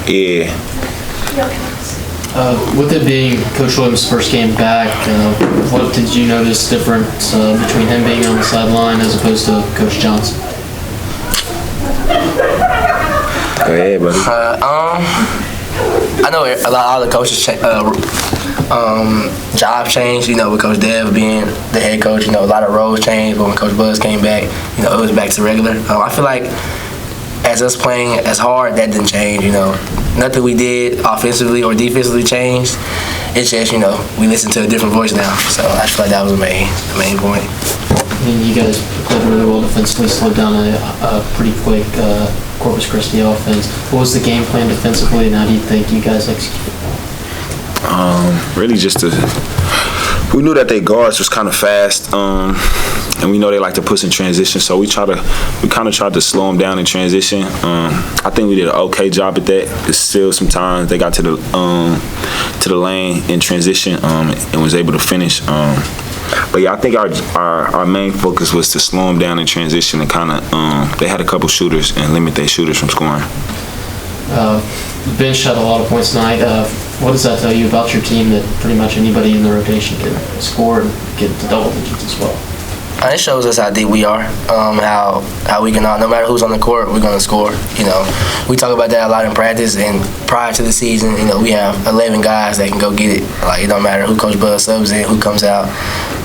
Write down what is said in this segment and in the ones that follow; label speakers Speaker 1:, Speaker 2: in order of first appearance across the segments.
Speaker 1: Yeah.
Speaker 2: With it being Coach Williams' first game back, what did you notice different between him being on the sideline as opposed to Coach Johnson?
Speaker 1: Go ahead, buddy.
Speaker 3: I know a lot of the coaches' job changed. With Coach Dev being the head coach, a lot of roles changed. But when Coach Buzz came back, it was back to regular. I feel like as us playing as hard, that didn't change. Nothing we did offensively or defensively changed. It's just we listen to a different voice now. So I feel like that was the main point.
Speaker 2: I mean, you guys played really well defensively, slowed down a pretty quick Corpus Christi offense. What was the game plan defensively, and how do you think you guys executed?
Speaker 1: Really just we knew that their guards was kind of fast, and we know they like to push in transition, so we kind of tried to slow them down in transition. I think we did an okay job at that. It's still sometimes they got to the lane in transition and was able to finish. But yeah, I think our main focus was to slow them down in transition and kind of they had a couple shooters and limit their shooters from scoring.
Speaker 2: The bench had a lot of points tonight. What does that tell you about your team that pretty much anybody in the rotation can score and get to double digits as well?
Speaker 3: It shows us how deep we are, how we can no matter who's on the court, we're going to score. We talk about that a lot in practice, and prior to the season, we have 11 guys that can go get it. Like, it don't matter who Coach Buzz subs in, who comes out.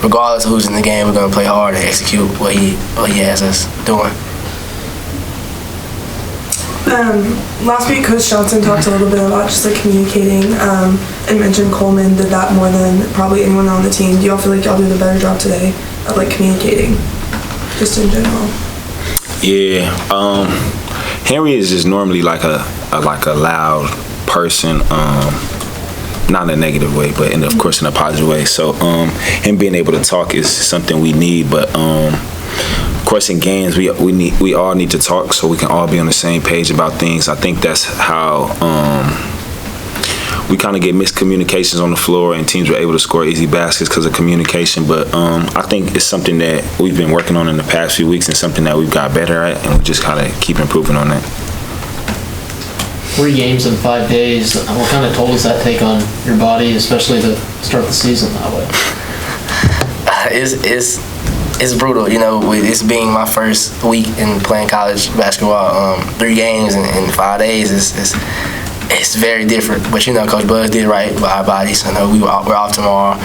Speaker 3: Regardless of who's in the game, we're going to play hard and execute what he has us doing.
Speaker 4: Last week, Coach Johnson talked a little bit about just communicating and mentioned Coleman did that more than probably anyone on the team. Do y'all feel like y'all did a better job today of communicating, just in general?
Speaker 1: Yeah, Henry is just normally like a loud person, not in a negative way, but of course in a positive way. So him being able to talk is something we need, but of course in games we all need to talk so we can all be on the same page about things. I think that's how we kind of get miscommunications on the floor, and teams were able to score easy baskets because of communication. But I think it's something that we've been working on in the past few weeks and something that we've got better at, and we just kind of keep improving on that.
Speaker 2: 3 games in 5 days. What kind of toll does that take on your body, especially to start the season that way?
Speaker 3: It's brutal, with this being my first week in playing college basketball. 3 games in 5 days it's very different. But Coach Buzz did right by our bodies. I know we're off tomorrow,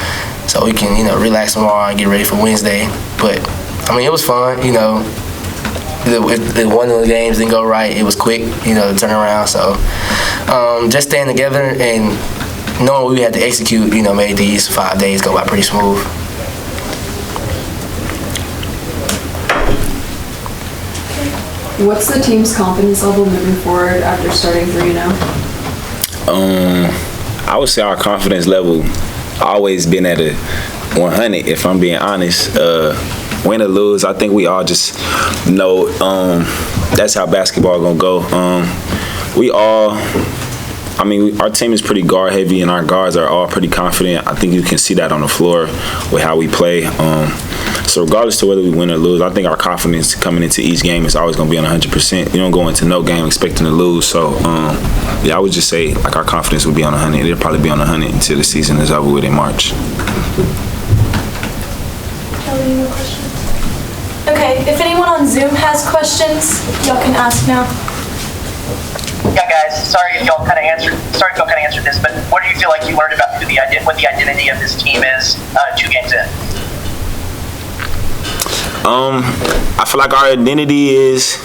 Speaker 3: so we can relax tomorrow and get ready for Wednesday. But it was fun. If one of the games didn't go right, it was quick, to turn around. So just staying together and knowing we had to execute, made these 5 days go by pretty smooth.
Speaker 5: What's the team's confidence level moving forward after starting 3-0?
Speaker 1: I would say our confidence level always been at a 100, if I'm being honest. Win or lose, I think we all just know that's how basketball gonna go. Our team is pretty guard heavy, and our guards are all pretty confident. I think you can see that on the floor with how we play. So regardless to whether we win or lose, I think our confidence coming into each game is always going to be on 100%. We don't go into no game expecting to lose. So, I would just say our confidence would be on 100. It'll probably be on 100 until the season is over with in March.
Speaker 6: Any more questions? Okay, if anyone on Zoom has questions, y'all can ask now.
Speaker 7: Yeah, guys. Sorry if y'all kind of answered this, but what do you feel like you learned about what the identity of this team is 2 games in?
Speaker 1: I feel like our identity is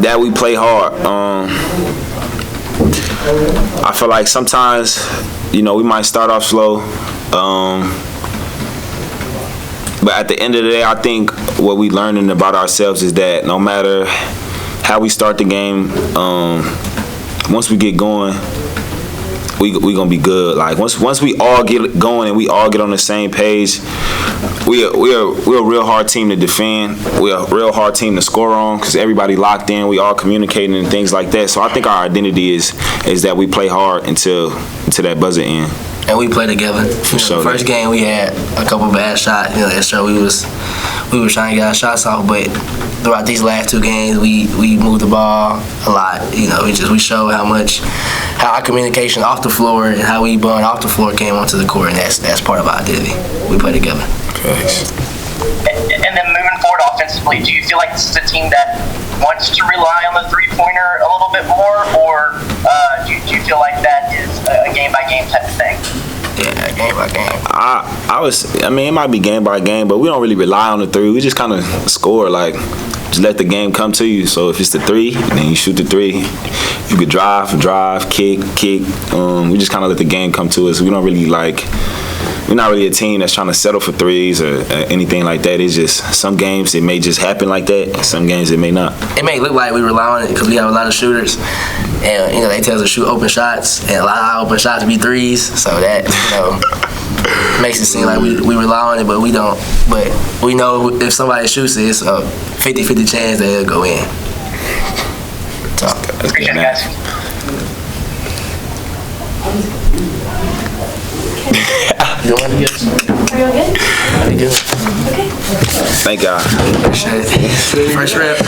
Speaker 1: that we play hard. I feel like sometimes, we might start off slow, but at the end of the day, I think what we learning about ourselves is that no matter how we start the game, once we get going, we gonna be good. Like once we all get going and we all get on the same page, we're a real hard team to defend. We're a real hard team to score on because everybody locked in. We all communicating and things like that. So I think our identity is that we play hard until that buzzer in.
Speaker 3: And we play together. The first game we had a couple bad shots. We was trying to get our shots off, but throughout these last 2 games, we moved the ball a lot. You know, we show how our communication off the floor and how we bond off the floor came onto the court, and that's part of our identity. We play together.
Speaker 1: Thanks.
Speaker 7: And then moving forward offensively, do you feel like this is a team that wants to rely on the three-pointer a little bit more, or do you feel like that is a game-by-game type of thing?
Speaker 3: Yeah, game by game.
Speaker 1: I mean, it might be game by game, but we don't really rely on the three. We just kind of score, like, just let the game come to you. So if it's the three, then you shoot the three. You could drive, kick. We just kind of let the game come to us. We don't really we're not really a team that's trying to settle for threes or anything like that. It's just some games it may just happen like that. Some games it may not.
Speaker 3: It may look like we rely on it because we have a lot of shooters, and they tell us to shoot open shots, and a lot of our open shots be threes. So that makes it seem like we rely on it, but we don't. But we know if somebody shoots it, it's a 50-50 chance that it'll go in. So
Speaker 7: Appreciate it, guys.
Speaker 3: you want to get
Speaker 6: Are you all good?
Speaker 3: pretty good.
Speaker 6: Okay.
Speaker 1: Thank y'all.
Speaker 3: Appreciate it. First rep.